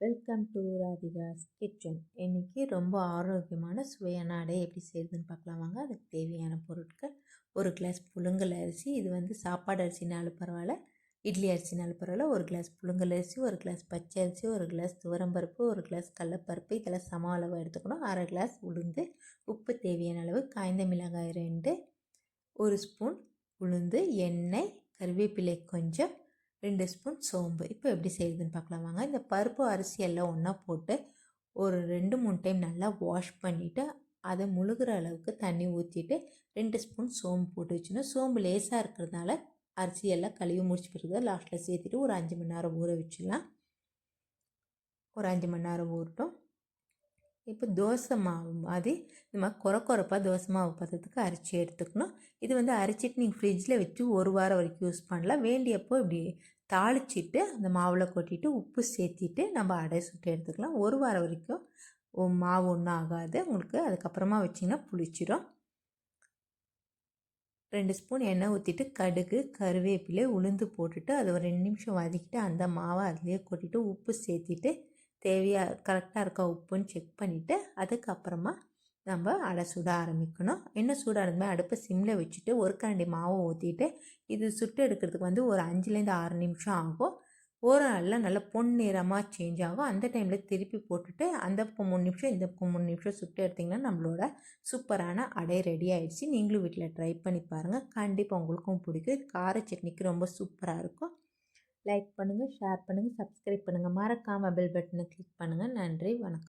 Welcome to Radhika's kitchen. இன்றைக்கி ரொம்ப ஆரோக்கியமான சுவையான அடை எப்படி செய்யுதுன்னு பார்க்கலாம் வாங்க. அதுக்கு தேவையான பொருட்கள்: ஒரு கிளாஸ் புழுங்கல் அரிசி, இது வந்து சாப்பாடு அரிசினாலும் பரவாயில்ல, இட்லி அரிசினாலும் பரவாயில்ல. ஒரு கிளாஸ் புழுங்கல் அரிசி, ஒரு கிளாஸ் பச்சை அரிசி, ஒரு கிளாஸ் துவரம்பருப்பு, ஒரு கிளாஸ் கடலப்பருப்பு, இதெல்லாம் சம அளவு எடுத்துக்கணும். அரை கிளாஸ் உளுந்து, உப்பு தேவையான அளவு, காய்ந்த மிளகாய் 2, ஒரு ஸ்பூன் உளுந்து, எண்ணெய், கருவேப்பிலை கொஞ்சம், 2 ஸ்பூன் சோம்பு. இப்போ எப்படி செய்யுதுன்னு பார்க்கலாம் வாங்க. இந்த பருப்பு அரிசி எல்லாம் ஒன்றா போட்டு ஒரு 2-3 டைம் நல்லா வாஷ் பண்ணிவிட்டு அதை முழுகிற அளவுக்கு தண்ணி ஊற்றிட்டு 2 ஸ்பூன் சோம்பு போட்டு வச்சுன்னா, சோம்பு லேசாக இருக்கிறதுனால அரிசி எல்லாம் கழுவி முடிச்சு பிறகு லாஸ்ட்டில் சேர்த்துட்டு ஒரு 5 மணி நேரம் ஊற வச்சிடலாம். ஒரு 5 மணி நேரம் ஊறட்டும். இப்போ தோசை மாவு மாதிரி இந்த மாதிரி குறப்பாக தோசை மாவு பதத்துக்கு அரைச்சி எடுத்துக்கணும். இது வந்து அரைச்சிட்டு நீங்கள் ஃப்ரிட்ஜில் வச்சு ஒரு வாரம் வரைக்கும் யூஸ் பண்ணலாம். வேண்டியப்போ இப்படி தாளிச்சிட்டு அந்த மாவில் கொட்டிட்டு உப்பு சேர்த்திட்டு நம்ம அடை சுட்டு எடுத்துக்கலாம். ஒரு வாரம் வரைக்கும் மாவு ஒன்றும் ஆகாது உங்களுக்கு. அதுக்கப்புறமா வச்சிங்கன்னா புளிச்சிடும். 2 ஸ்பூன் எண்ணெய் ஊற்றிட்டு கடுகு, கருவேப்பிலை, உளுந்து போட்டுட்டு அதை ஒரு 2 நிமிஷம் வதக்கிட்டு அந்த மாவை அதிலே கொட்டிட்டு உப்பு சேர்த்திட்டு கரெக்டாக இருக்கா உப்புன்னு செக் பண்ணிவிட்டு அதுக்கப்புறமா நம்ம அடை சுட ஆரம்பிக்கணும். எண்ணெய் சூடானதுமே அடுப்பை சிம்மில் வச்சுட்டு ஒரு கரண்டி மாவை ஊற்றிட்டு இது சுட்டு எடுக்கிறதுக்கு வந்து ஒரு 5-6 நிமிஷம் ஆகும். ஒரு நாளில் நல்லா பொன்னிறமாக சேஞ்ச் ஆகும். அந்த டைமில் திருப்பி போட்டுட்டு அந்த பக்கம் 3 நிமிஷம் இந்த பக்கம் 3 நிமிஷம் சுட்டு எடுத்திங்கன்னா நம்மளோட சூப்பரான அடை ரெடி ஆகிடுச்சு. நீங்களும் வீட்டில் ட்ரை பண்ணி பாருங்கள். கண்டிப்பாக உங்களுக்கும் பிடிக்கும். கார சட்னிக்கு ரொம்ப சூப்பராக இருக்கும். லைக் பண்ணுங்கள், ஷேர் பண்ணுங்கள், சப்ஸ்கிரைப் பண்ணுங்கள். மறக்காமல் பெல் பட்டனை கிளிக் பண்ணுங்கள். நன்றி, வணக்கம்.